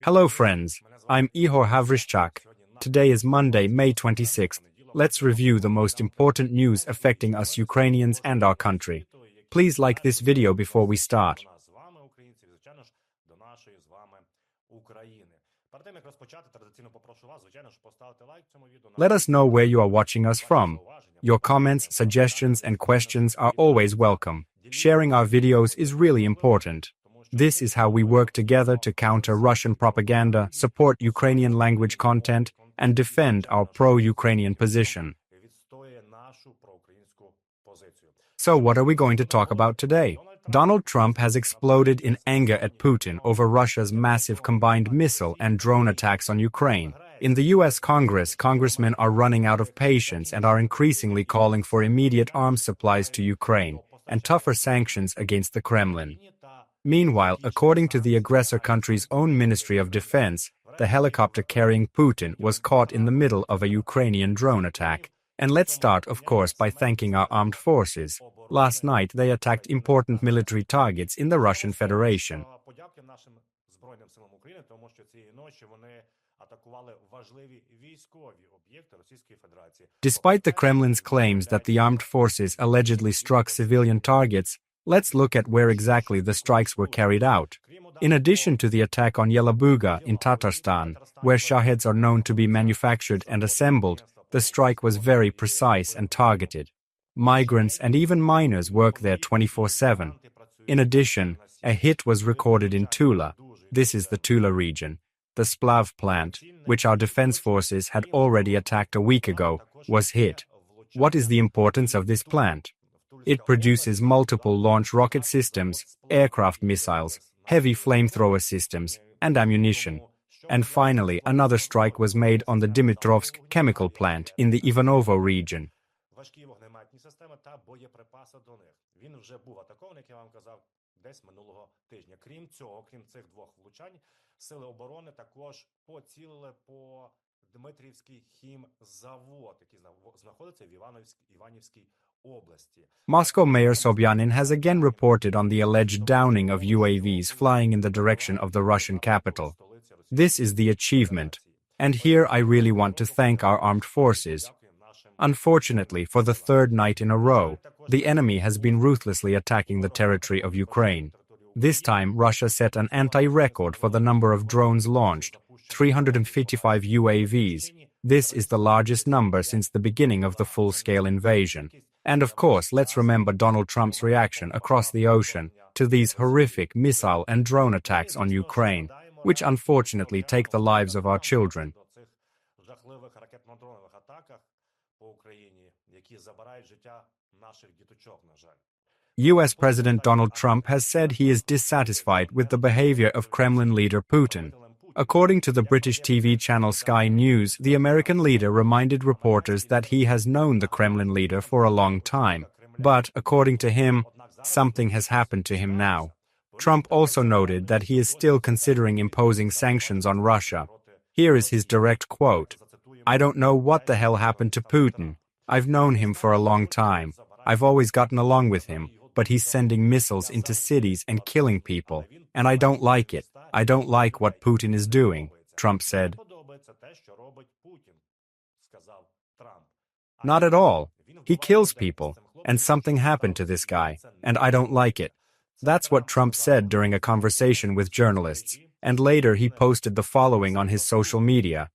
Hello friends, I'm Ihor Havryshchak. Today is Monday, May 26th. Let's review the most important news affecting us Ukrainians and our country. Please like this video before we start. Let us know where you are watching us from. Your comments, suggestions, and questions are always welcome. Sharing our videos is really important. This is how we work together to counter Russian propaganda, support Ukrainian language content, and defend our pro-Ukrainian position. So what are we going to talk about today? Donald Trump has exploded in anger at Putin over Russia's massive combined missile and drone attacks on Ukraine. In the U.S. Congress, congressmen are running out of patience and are increasingly calling for immediate arms supplies to Ukraine and tougher sanctions against the Kremlin. Meanwhile, according to the aggressor country's own Ministry of Defense, the helicopter carrying Putin was caught in the middle of a Ukrainian drone attack. And let's start, of course, by thanking our armed forces. Last night, they attacked important military targets in the Russian Federation. Despite the Kremlin's claims that the armed forces allegedly struck civilian targets, let's look at where exactly the strikes were carried out. In addition to the attack on Yelabuga in Tatarstan, where Shaheds are known to be manufactured and assembled, the strike was very precise and targeted. Migrants and even miners work there 24/7. In addition, a hit was recorded in Tula. This is the Tula region. The Splav plant, which our defense forces had already attacked a week ago, was hit. What is the importance of this plant? It produces multiple launch rocket systems, aircraft missiles, heavy flamethrower systems, and ammunition. And finally, another strike was made on the Dmitrovsk chemical plant in the Ivanovo region. Moscow Mayor Sobyanin has again reported on the alleged downing of UAVs flying in the direction of the Russian capital. This is the achievement, and here I really want to thank our armed forces. Unfortunately, for the third night in a row, the enemy has been ruthlessly attacking the territory of Ukraine. This time, Russia set an anti-record for the number of drones launched, 355 UAVs. This is the largest number since the beginning of the full-scale invasion. And of course, let's remember Donald Trump's reaction across the ocean to these horrific missile and drone attacks on Ukraine, which unfortunately take the lives of our children. U.S. President Donald Trump has said he is dissatisfied with the behavior of Kremlin leader Putin. According to the British TV channel Sky News, the American leader reminded reporters that he has known the Kremlin leader for a long time. But, according to him, something has happened to him now. Trump also noted that he is still considering imposing sanctions on Russia. Here is his direct quote: "I don't know what the hell happened to Putin. I've known him for a long time. I've always gotten along with him, but he's sending missiles into cities and killing people. And I don't like it. I don't like what Putin is doing," Trump said. Not at all. He kills people, and something happened to this guy, and I don't like it. That's what Trump said during a conversation with journalists, and later he posted the following on his social media.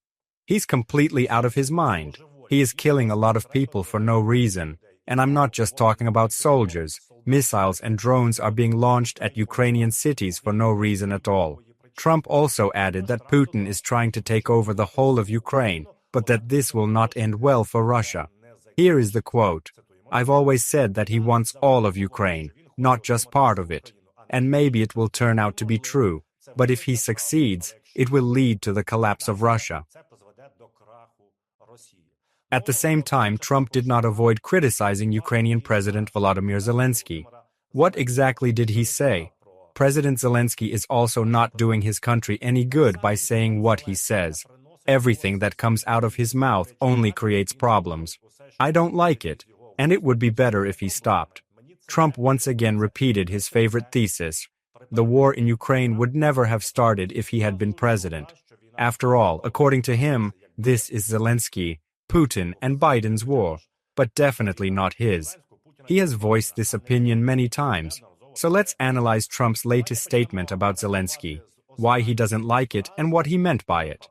"He's completely out of his mind. He is killing a lot of people for no reason. And I'm not just talking about soldiers. Missiles and drones are being launched at Ukrainian cities for no reason at all." Trump also added that Putin is trying to take over the whole of Ukraine, but that this will not end well for Russia. Here is the quote: "I've always said that he wants all of Ukraine, not just part of it. And maybe it will turn out to be true, but if he succeeds, it will lead to the collapse of Russia." At the same time, Trump did not avoid criticizing Ukrainian President Volodymyr Zelenskyy. What exactly did he say? President Zelenskyy is also not doing his country any good by saying what he says. Everything that comes out of his mouth only creates problems. I don't like it, and it would be better if he stopped. Trump once again repeated his favorite thesis: the war in Ukraine would never have started if he had been president. After all, according to him, this is Zelenskyy, Putin, and Biden's war, but definitely not his. He has voiced this opinion many times, so let's analyze Trump's latest statement about Zelenskyy, why he doesn't like it, and what he meant by it.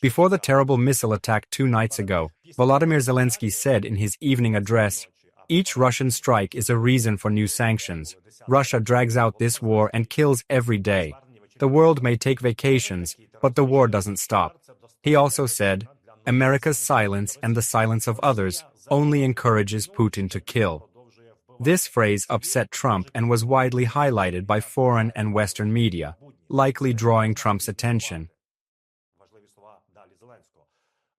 Before the terrible missile attack 2 nights ago, Volodymyr Zelenskyy said in his evening address, "Each Russian strike is a reason for new sanctions. Russia drags out this war and kills every day. The world may take vacations, but the war doesn't stop." He also said, "America's silence and the silence of others only encourages Putin to kill." This phrase upset Trump and was widely highlighted by foreign and Western media, likely drawing Trump's attention.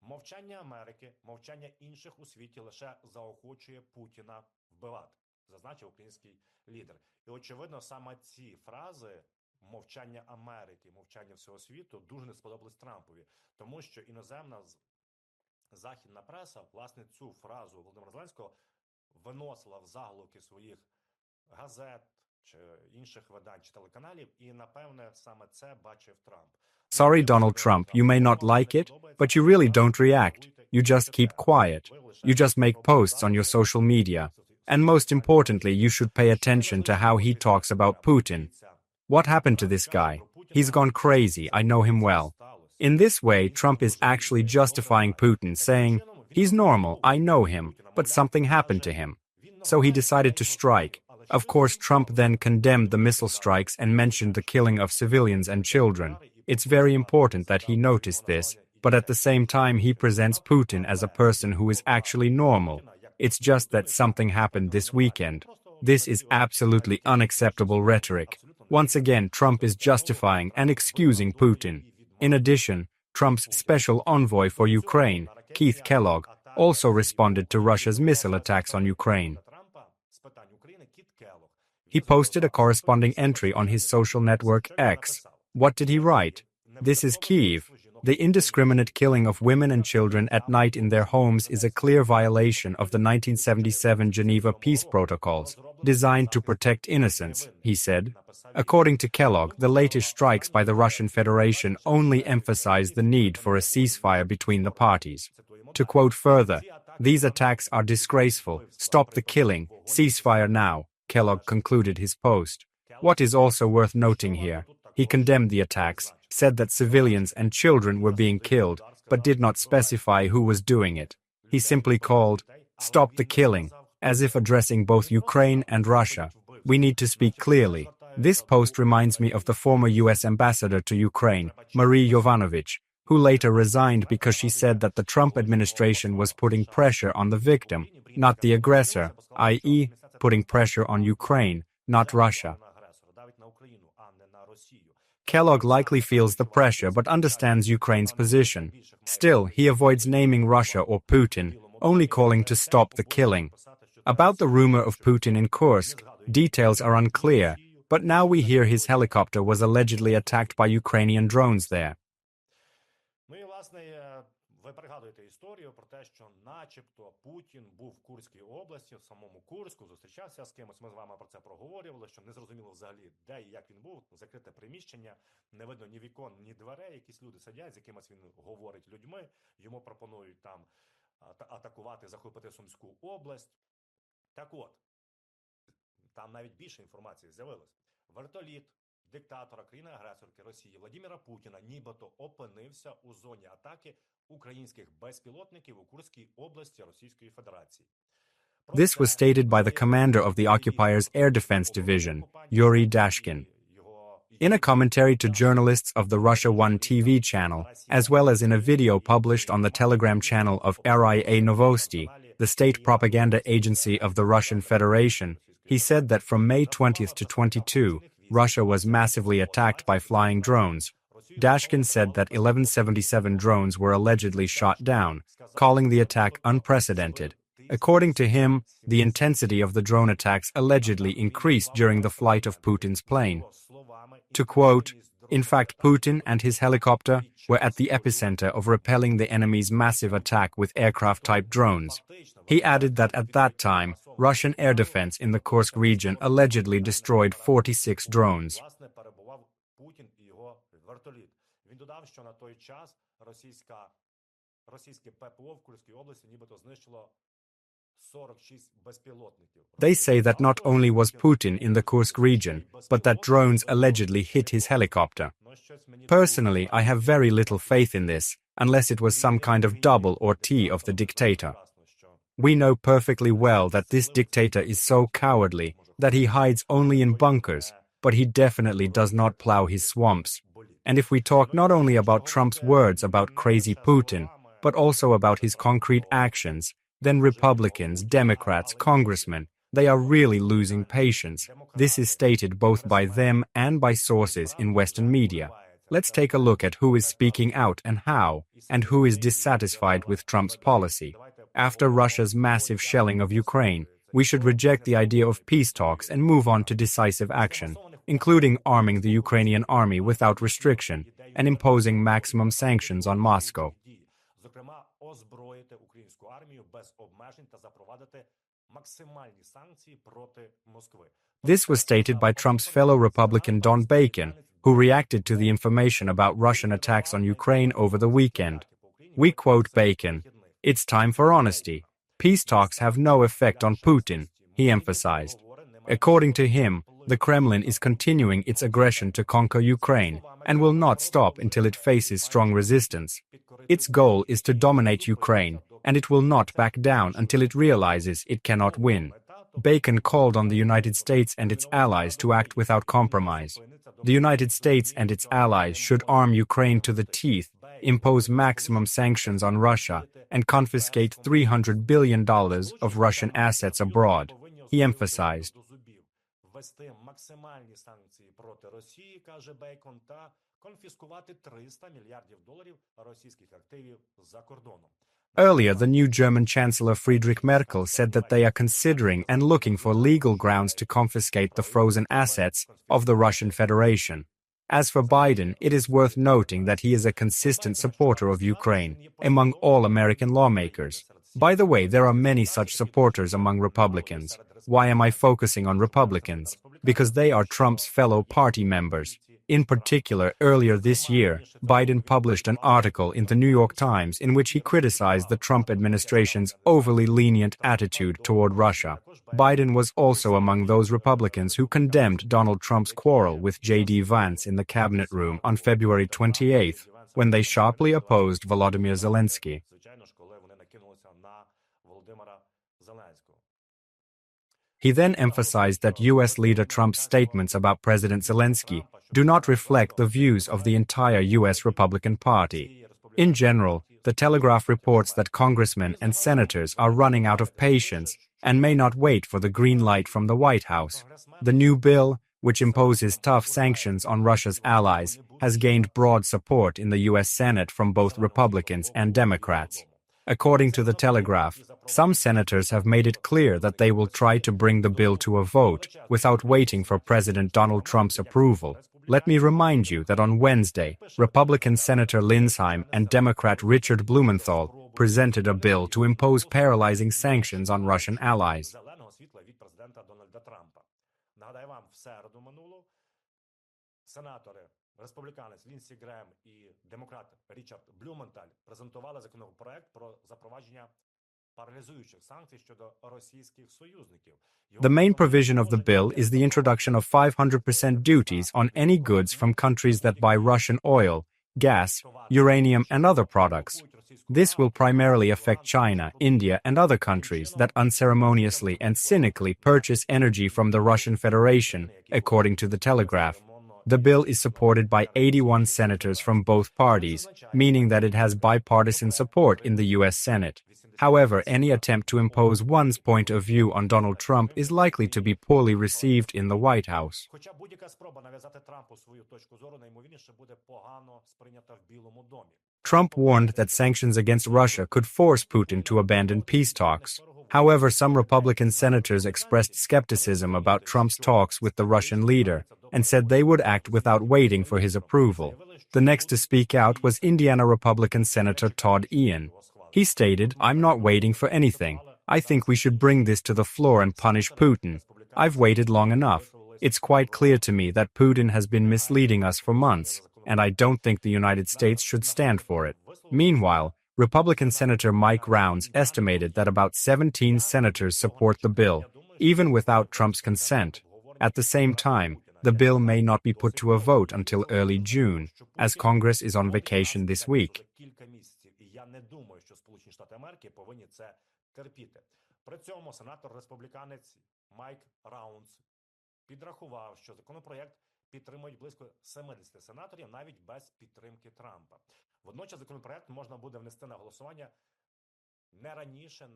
Мовчання Америки, мовчання інших у світі лише заохочує Путіна вбивати, зазначив український лідер. І очевидно, саме ці фрази мовчання Америки, мовчання всього світу дуже не сподобались Трампові, тому що іноземна західна преса, власне, цю фразу Володимира Зеленського виносила в заголовки своїх газет чи інших видань чи телеканалів, і, напевне, саме це бачив Трамп. Sorry, Donald Trump, you may not like it, but you really don't react. You just keep quiet. You just make posts on your social media. And most importantly, you should pay attention to how he talks about Putin. What happened to this guy? He's gone crazy, I know him well. In this way, Trump is actually justifying Putin, saying, "He's normal, I know him, but something happened to him." So he decided to strike. Of course, Trump then condemned the missile strikes and mentioned the killing of civilians and children. It's very important that he noticed this, but at the same time he presents Putin as a person who is actually normal. It's just that something happened this weekend. This is absolutely unacceptable rhetoric. Once again, Trump is justifying and excusing Putin. In addition, Trump's special envoy for Ukraine, Keith Kellogg, also responded to Russia's missile attacks on Ukraine. He posted a corresponding entry on his social network X. What did he write? "This is Kyiv. The indiscriminate killing of women and children at night in their homes is a clear violation of the 1977 Geneva Peace Protocols, designed to protect innocents," he said. According to Kellogg, the latest strikes by the Russian Federation only emphasize the need for a ceasefire between the parties. To quote further, "These attacks are disgraceful. Stop the killing. Ceasefire now," Kellogg concluded his post. What is also worth noting here, he condemned the attacks, said that civilians and children were being killed, but did not specify who was doing it. He simply called, "Stop the killing," as if addressing both Ukraine and Russia. We need to speak clearly. This post reminds me of the former U.S. ambassador to Ukraine, Marie Yovanovitch, who later resigned because she said that the Trump administration was putting pressure on the victim, not the aggressor, i.e., putting pressure on Ukraine, not Russia. Kellogg likely feels the pressure but understands Ukraine's position. Still, he avoids naming Russia or Putin, only calling to stop the killing. About the rumor of Putin in Kursk, details are unclear, but now we hear his helicopter was allegedly attacked by Ukrainian drones there. Ви пригадуєте історію про те, що начебто Путін був в Курській області, в самому Курську, зустрічався з кимось, ми з вами про це проговорювали, що не зрозуміло взагалі, де і як він був, закрите приміщення, не видно ні вікон, ні дверей, якісь люди сидять, з якимось він говорить людьми, йому пропонують там атакувати, захопити Сумську область. Так от, там навіть більше інформації з'явилось. Вертоліт диктатора країни-агресорки Росії Владимира Путіна нібито опинився у зоні атаки українських безпілотників у Курській області Російської Федерації. This was stated by the commander of the occupier's air defense division, Yuri Dashkin. In a commentary to journalists of the Russia One TV channel, as well as in a video published on the Telegram channel of RIA Novosti, the state propaganda agency of the Russian Federation, he said that from May 20th to 22, Russia was massively attacked by flying drones. Dashkin said that 1177 drones were allegedly shot down, calling the attack unprecedented. According to him, the intensity of the drone attacks allegedly increased during the flight of Putin's plane. To quote, "In fact, Putin and his helicopter were at the epicenter of repelling the enemy's massive attack with aircraft-type drones." He added that at that time, Russian air defense in the Kursk region allegedly destroyed 46 drones. Власне, перебував Путін і його вертоліт. Він додав, що на той час російське ППО в Курській області нібито знищило 46 безпілотників. They say that not only was Putin in the Kursk region, but that drones allegedly hit his helicopter. Personally, I have very little faith in this, unless it was some kind of double or T of the dictator. We know perfectly well that this dictator is so cowardly that he hides only in bunkers, but he definitely does not plow his swamps. And if we talk not only about Trump's words about crazy Putin, but also about his concrete actions, then Republicans, Democrats, congressmen, they are really losing patience. This is stated both by them and by sources in Western media. Let's take a look at who is speaking out and how, and who is dissatisfied with Trump's policy. After Russia's massive shelling of Ukraine, we should reject the idea of peace talks and move on to decisive action, including arming the Ukrainian army without restriction and imposing maximum sanctions on Moscow. Зокрема, озброїти українську армію без обмежень та запровадити максимальні санкції проти Москви. This was stated by Trump's fellow Republican Don Bacon, who reacted to the information about Russian attacks on Ukraine over the weekend. We quote Bacon, "It's time for honesty. Peace talks have no effect on Putin," he emphasized. According to him, the Kremlin is continuing its aggression to conquer Ukraine and will not stop until it faces strong resistance. Its goal is to dominate Ukraine, and it will not back down until it realizes it cannot win. Bacon called on the United States and its allies to act without compromise. The United States and its allies should arm Ukraine to the teeth, impose maximum sanctions on Russia, and confiscate $300 billion of Russian assets abroad, he emphasized. Ввести максимальні санкції проти Росії, каже Бейкон, та конфіскувати 300 мільярдів доларів російських активів за кордоном. Earlier, the new German Chancellor Friedrich Merkel said that they are considering and looking for legal grounds to confiscate the frozen assets of the Russian Federation. As for Biden, it is worth noting that he is a consistent supporter of Ukraine among all American lawmakers. By the way, there are many such supporters among Republicans. Why am I focusing on Republicans? Because they are Trump's fellow party members. In particular, earlier this year, Biden published an article in the New York Times in which he criticized the Trump administration's overly lenient attitude toward Russia. Biden was also among those Republicans who condemned Donald Trump's quarrel with J.D. Vance in the cabinet room on February 28th, when they sharply opposed Volodymyr Zelenskyy. He then emphasized that U.S. leader Trump's statements about President Zelenskyy do not reflect the views of the entire U.S. Republican Party. In general, The Telegraph reports that congressmen and senators are running out of patience and may not wait for the green light from the White House. The new bill, which imposes tough sanctions on Russia's allies, has gained broad support in the U.S. Senate from both Republicans and Democrats. According to The Telegraph, some senators have made it clear that they will try to bring the bill to a vote without waiting for President Donald Trump's approval. Let me remind you that on Wednesday, Republican Senator Linsheim and Democrat Richard Blumenthal presented a bill to impose paralyzing sanctions on Russian allies. Республіканець Лінсі Грем і демократ Річард Блюменталь презентували законопроект про запровадження паралізуючих санкцій щодо російських союзників. The main provision of the bill is the introduction of 500% duties on any goods from countries that buy Russian oil, gas, uranium, and other products. This will primarily affect China, India, and other countries that unceremoniously and cynically purchase energy from the Russian Federation, according to The Telegraph. The bill is supported by 81 senators from both parties, meaning that it has bipartisan support in the U.S. Senate. However, any attempt to impose one's point of view on Donald Trump is likely to be poorly received in the White House. Trump warned that sanctions against Russia could force Putin to abandon peace talks. However, some Republican senators expressed skepticism about Trump's talks with the Russian leader and said they would act without waiting for his approval. The next to speak out was Indiana Republican Senator Todd Ian. He stated, "I'm not waiting for anything. I think we should bring this to the floor and punish Putin. I've waited long enough. It's quite clear to me that Putin has been misleading us for months, and I don't think the United States should stand for it. Meanwhile, Republican Senator Mike Rounds estimated that about 17 senators support the bill, even without Trump's consent. At the same time, the bill may not be put to a vote until early June, as Congress is on vacation this week. При цьому сенатор-республіканець Майк Раунс підрахував, що законопроєкт підтримують близько 70 сенаторів навіть без підтримки Трампа. Водночас законопроєкт можна буде внести на голосування не раніше,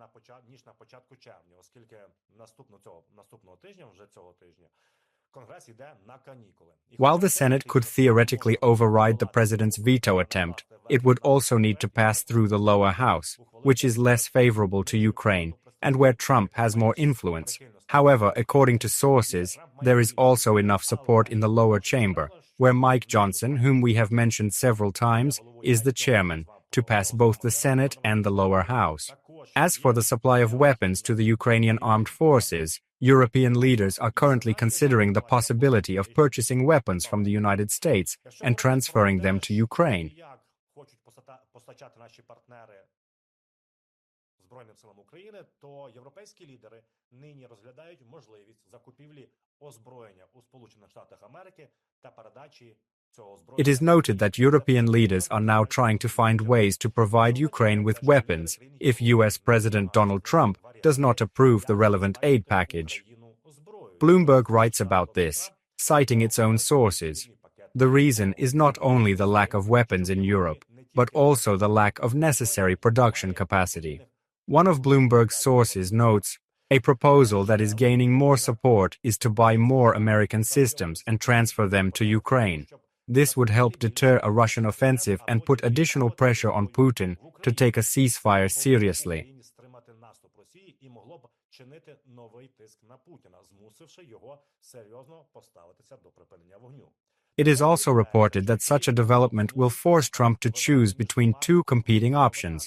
ніж на початку червня, оскільки наступного тижня, вже цього тижня, Конгрес йде на канікули. While the Senate could theoretically override the president's veto attempt, it would also need to pass through the lower house, which is less favorable to Ukraine, and where Trump has more influence. However, according to sources, there is also enough support in the lower chamber, where Mike Johnson, whom we have mentioned several times, is the chairman, to pass both the Senate and the lower house. As for the supply of weapons to the Ukrainian armed forces, European leaders are currently considering the possibility of purchasing weapons from the United States and transferring them to Ukraine. Збройним силам України, то європейські лідери нині розглядають можливість закупівлі озброєння у Сполучених Штатах Америки та передачі цього озброєння. It is noted that European leaders are now trying to find ways to provide Ukraine with weapons if U.S. President Donald Trump does not approve the relevant aid package. Bloomberg writes about this, citing its own sources. The reason is not only the lack of weapons in Europe, but also the lack of necessary production capacity. One of Bloomberg's sources notes, a proposal that is gaining more support is to buy more American systems and transfer them to Ukraine. This would help deter a Russian offensive and put additional pressure on Putin to take a ceasefire seriously. It is also reported that such a development will force Trump to choose between two competing options: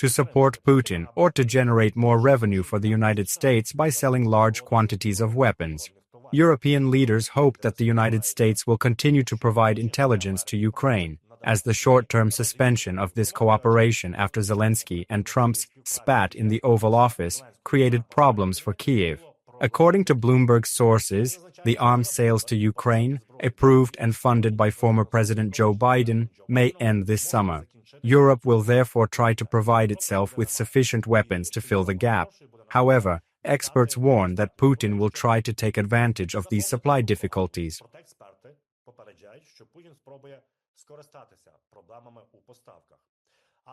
to support Putin or to generate more revenue for the United States by selling large quantities of weapons. European leaders hope that the United States will continue to provide intelligence to Ukraine, as the short-term suspension of this cooperation after Zelenskyy and Trump's spat in the Oval Office created problems for Kyiv. According to Bloomberg sources, the arms sales to Ukraine, approved and funded by former President Joe Biden, may end this summer. Europe will therefore try to provide itself with sufficient weapons to fill the gap. However, experts warn that Putin will try to take advantage of these supply difficulties.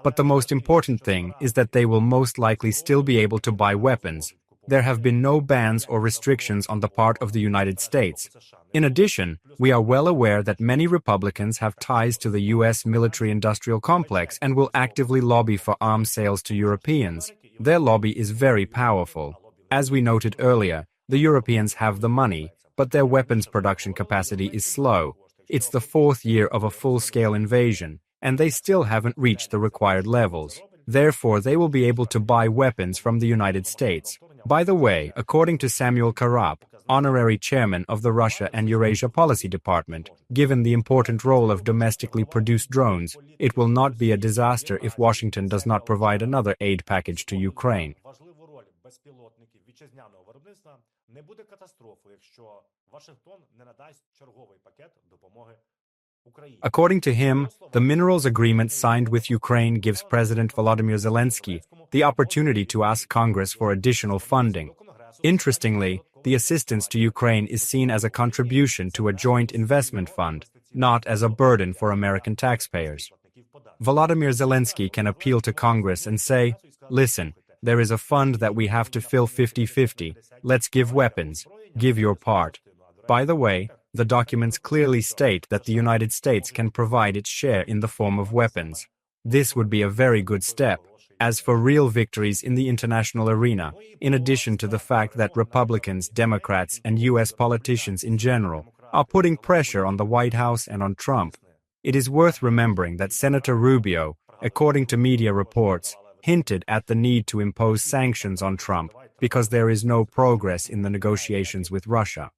But the most important thing is that they will most likely still be able to buy weapons. There have been no bans or restrictions on the part of the United States. In addition, we are well aware that many Republicans have ties to the U.S. military-industrial complex and will actively lobby for arms sales to Europeans. Their lobby is very powerful. As we noted earlier, the Europeans have the money, but their weapons production capacity is slow. It's the fourth year of a full-scale invasion, and they still haven't reached the required levels. Therefore, they will be able to buy weapons from the United States. By the way, according to Samuel Karab, honorary chairman of the Russia and Eurasia Policy Department, given the important role of domestically produced drones, it will not be a disaster if Washington does not provide another aid package to Ukraine. According to him, the minerals agreement signed with Ukraine gives President Volodymyr Zelenskyy the opportunity to ask Congress for additional funding. Interestingly, the assistance to Ukraine is seen as a contribution to a joint investment fund, not as a burden for American taxpayers. Volodymyr Zelenskyy can appeal to Congress and say, "Listen, there is a fund that we have to fill 50-50. Let's give weapons. Give your part." By the way, the documents clearly state that the United States can provide its share in the form of weapons. This would be a very good step. As for real victories in the international arena, in addition to the fact that Republicans, Democrats, and U.S. politicians in general are putting pressure on the White House and on Trump, it is worth remembering that Senator Rubio, according to media reports, hinted at the need to impose sanctions on Trump because there is no progress in the negotiations with Russia.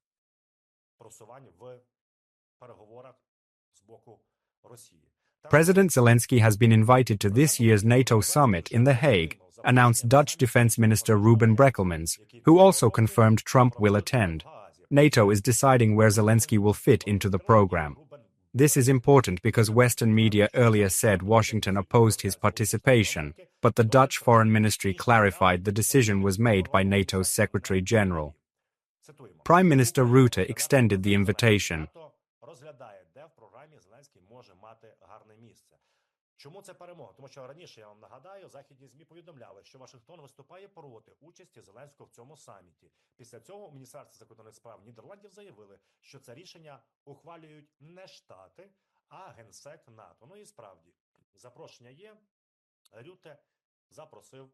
President Zelenskyy has been invited to this year's NATO summit in The Hague, announced Dutch Defense Minister Ruben Brekelmans, who also confirmed Trump will attend. NATO is deciding where Zelenskyy will fit into the program. This is important because Western media earlier said Washington opposed his participation, but the Dutch Foreign Ministry clarified the decision was made by NATO's Secretary General. Prime Minister Rutte extended the invitation. Чому це перемога? Тому що раніше, я вам нагадаю, західні ЗМІ повідомляли, що Вашингтон виступає проти участі Зеленського в цьому саміті. Після цього у Міністерстві закордонних справ Нідерландів заявили, що це рішення ухвалюють не Штати, а Генсек НАТО. Ну і справді, запрошення є. Рюте запросив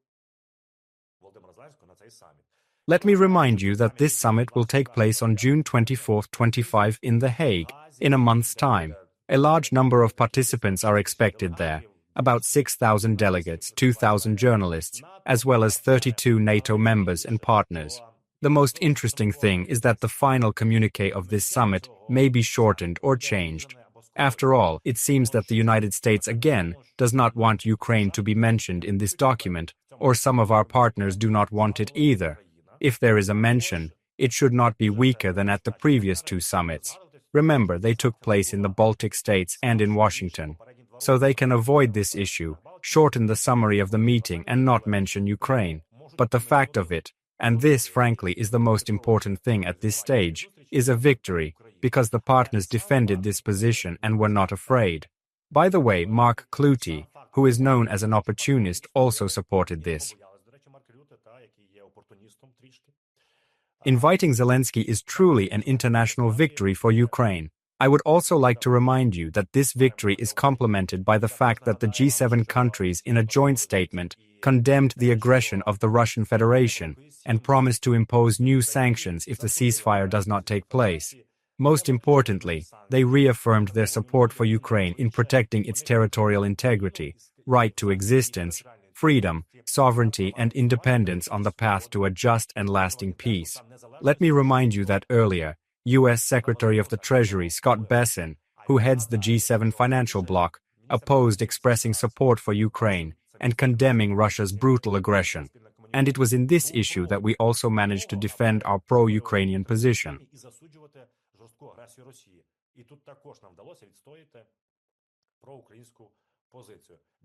Володимира Зеленського на цей саміт. Let me remind you that this summit will take place on June 24th, 25 in The Hague, in a month's time. A large number of participants are expected there, about 6,000 delegates, 2,000 journalists, as well as 32 NATO members and partners. The most interesting thing is that the final communique of this summit may be shortened or changed. After all, it seems that the United States again does not want Ukraine to be mentioned in this document, or some of our partners do not want it either. If there is a mention, it should not be weaker than at the previous two summits. Remember, they took place in the Baltic states and in Washington. So they can avoid this issue, shorten the summary of the meeting and not mention Ukraine. But the fact of it, and this frankly is the most important thing at this stage, is a victory, because the partners defended this position and were not afraid. By the way, Mark Clute, who is known as an opportunist, also supported this. Inviting Zelenskyy is truly an international victory for Ukraine. I would also like to remind you that this victory is complemented by the fact that the G7 countries in a joint statement condemned the aggression of the Russian Federation and promised to impose new sanctions if the ceasefire does not take place. Most importantly, they reaffirmed their support for Ukraine in protecting its territorial integrity, right to existence, freedom, sovereignty and independence on the path to a just and lasting peace. Let me remind you that earlier, U.S. Secretary of the Treasury Scott Bessent, who heads the G7 financial bloc, opposed expressing support for Ukraine and condemning Russia's brutal aggression. And it was in this issue that we also managed to defend our pro-Ukrainian position.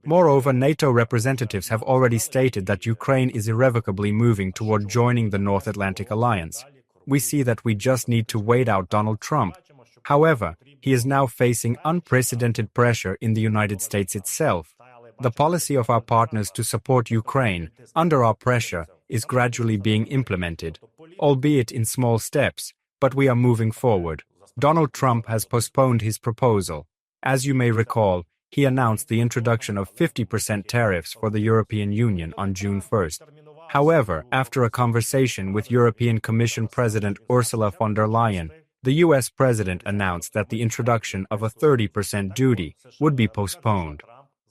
Moreover, NATO representatives have already stated that Ukraine is irrevocably moving toward joining the North Atlantic Alliance. We see that we just need to wait out Donald Trump. However, he is now facing unprecedented pressure in the United States itself. The policy of our partners to support Ukraine under our pressure is gradually being implemented, albeit in small steps, but we are moving forward. Donald Trump has postponed his proposal. As you may recall, he announced the introduction of 50% tariffs for the European Union on June 1st. However, after a conversation with European Commission President Ursula von der Leyen, the U.S. President announced that the introduction of a 30% duty would be postponed.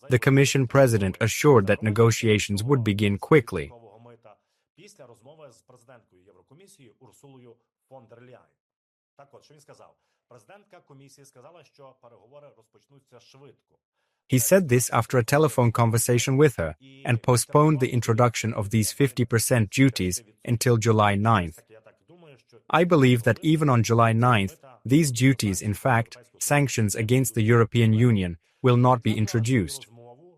The Commission President assured that negotiations would begin quickly. He said this after a telephone conversation with her and postponed the introduction of these 50% duties until July 9th. I believe that even on July 9th, these duties, in fact, sanctions against the European Union, will not be introduced.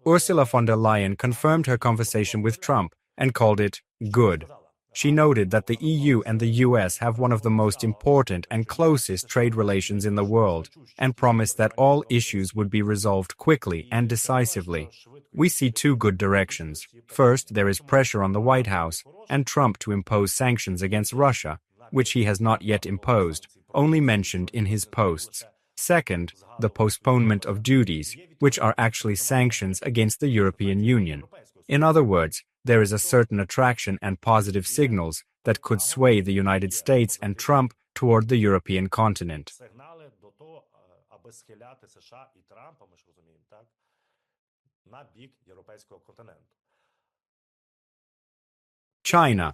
Ursula von der Leyen confirmed her conversation with Trump and called it good. She noted that the EU and the US have one of the most important and closest trade relations in the world and promised that all issues would be resolved quickly and decisively. We see two good directions. First, there is pressure on the White House and Trump to impose sanctions against Russia, which he has not yet imposed, only mentioned in his posts. Second, the postponement of duties, which are actually sanctions against the European Union. In other words, there is a certain attraction and positive signals that could sway the United States and Trump toward the European continent. China.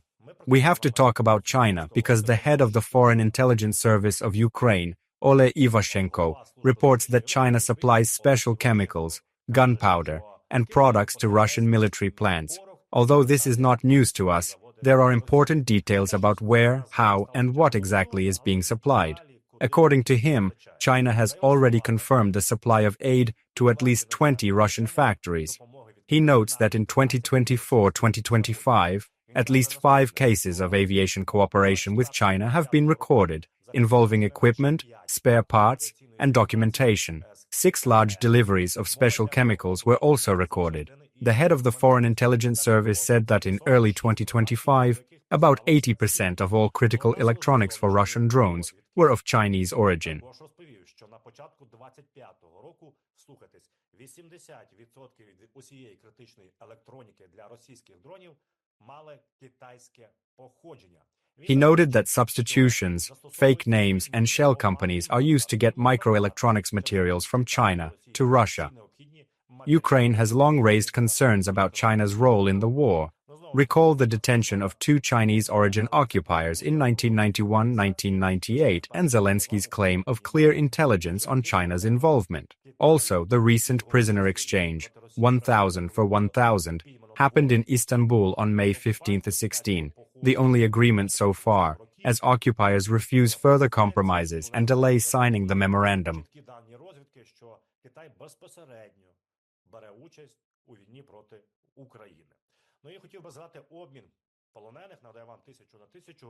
We have to talk about China because the head of the Foreign Intelligence Service of Ukraine, Ihor Havryshchak, reports that China supplies special chemicals, gunpowder, and products to Russian military plants. Although this is not news to us, there are important details about where, how, and what exactly is being supplied. According to him, China has already confirmed the supply of aid to at least 20 Russian factories. He notes that in 2024-2025, at least 5 cases of aviation cooperation with China have been recorded, involving equipment, spare parts, and documentation. 6 large deliveries of special chemicals were also recorded. The head of the Foreign Intelligence Service said that in early 2025, about 80% of all critical electronics for Russian drones were of Chinese origin. 80% від усієї критичної електроніки для російських дронів мали китайське походження. He noted that substitutions, fake names, and shell companies are used to get microelectronics materials from China to Russia. Ukraine has long raised concerns about China's role in the war. Recall the detention of 2 Chinese-origin occupiers in 1991-1998 and Zelensky's claim of clear intelligence on China's involvement. Also, the recent prisoner exchange, 1,000 for 1,000, happened in Istanbul on May 15-16, the only agreement so far, as occupiers refuse further compromises and delay signing the memorandum. Ну, я хотів би згадати обмін полонених, нагадаю вам, 1000 на 1000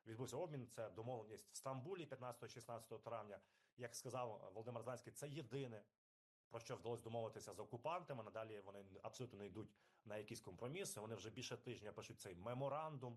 відбувся обмін, це домовленість в Стамбулі 15-16 травня. Як сказав Володимир Зеленський, це єдине, про що вдалося домовитися з окупантами, надалі вони абсолютно не йдуть на якісь компроміси, вони вже більше тижня пишуть цей меморандум.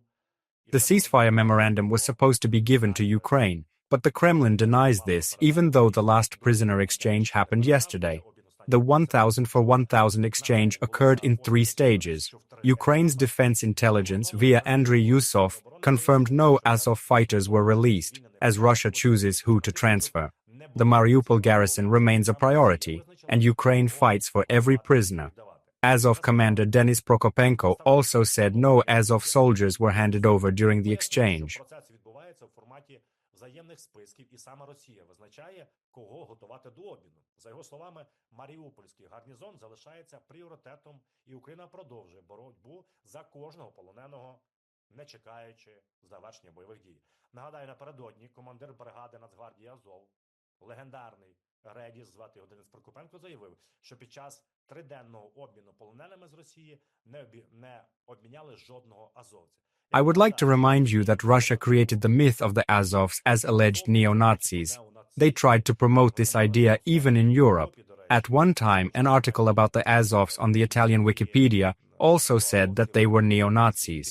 The ceasefire memorandum was supposed to be given to Ukraine, but the Kremlin denies this even though the last prisoner exchange happened yesterday. The 1,000 for 1,000 exchange occurred in 3 stages. Ukraine's defense intelligence via Andriy Yusov confirmed no Azov fighters were released, as Russia chooses who to transfer. The Mariupol garrison remains a priority, and Ukraine fights for every prisoner. Azov commander Denis Prokopenko also said no Azov soldiers were handed over during the exchange. Взаємних списків, і саме Росія визначає, кого готувати до обміну. За його словами, Маріупольський гарнізон залишається пріоритетом, і Україна продовжує боротьбу за кожного полоненого, не чекаючи завершення бойових дій. Нагадаю, напередодні командир бригади Нацгвардії Азов, легендарний Редіс, звати його Денис Прокопенко, заявив, що під час 3-денного обміну полоненими з Росії не обміняли жодного азовця. I would like to remind you that Russia created the myth of the Azovs as alleged neo-Nazis. They tried to promote this idea even in Europe. At one time, an article about the Azovs on the Italian Wikipedia also said that they were neo-Nazis.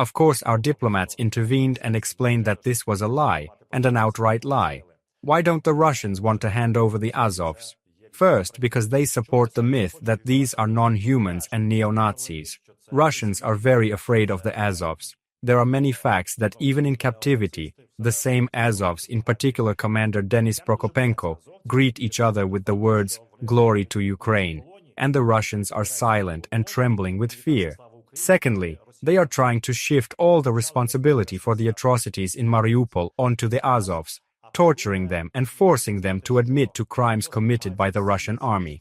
Of course, our diplomats intervened and explained that this was a lie, and an outright lie. Why don't the Russians want to hand over the Azovs? First, because they support the myth that these are non-humans and neo-Nazis. Russians are very afraid of the Azovs. There are many facts that even in captivity, the same Azovs, in particular Commander Denis Prokopenko, greet each other with the words, "Glory to Ukraine," and the Russians are silent and trembling with fear. Secondly, they are trying to shift all the responsibility for the atrocities in Mariupol onto the Azovs, torturing them and forcing them to admit to crimes committed by the Russian army.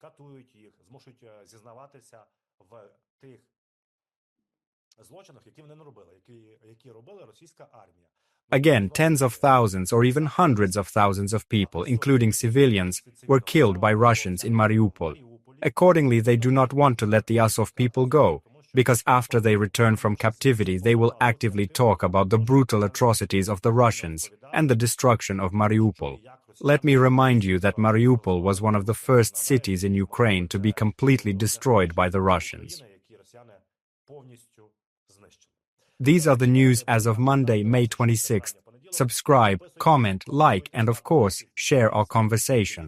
Катують їх, змушують зізнаватися в тих злочинах, які вони не робили, які робила російська армія. Again, tens of thousands or even hundreds of thousands of people, including civilians, were killed by Russians in Mariupol. Accordingly, they do not want to let the Azov people go, because after they return from captivity, they will actively talk about the brutal atrocities of the Russians and the destruction of Mariupol. Let me remind you that Mariupol was one of the first cities in Ukraine to be completely destroyed by the Russians. These are the news as of Monday, May 26th. Subscribe, comment, like, and of course, share our conversation.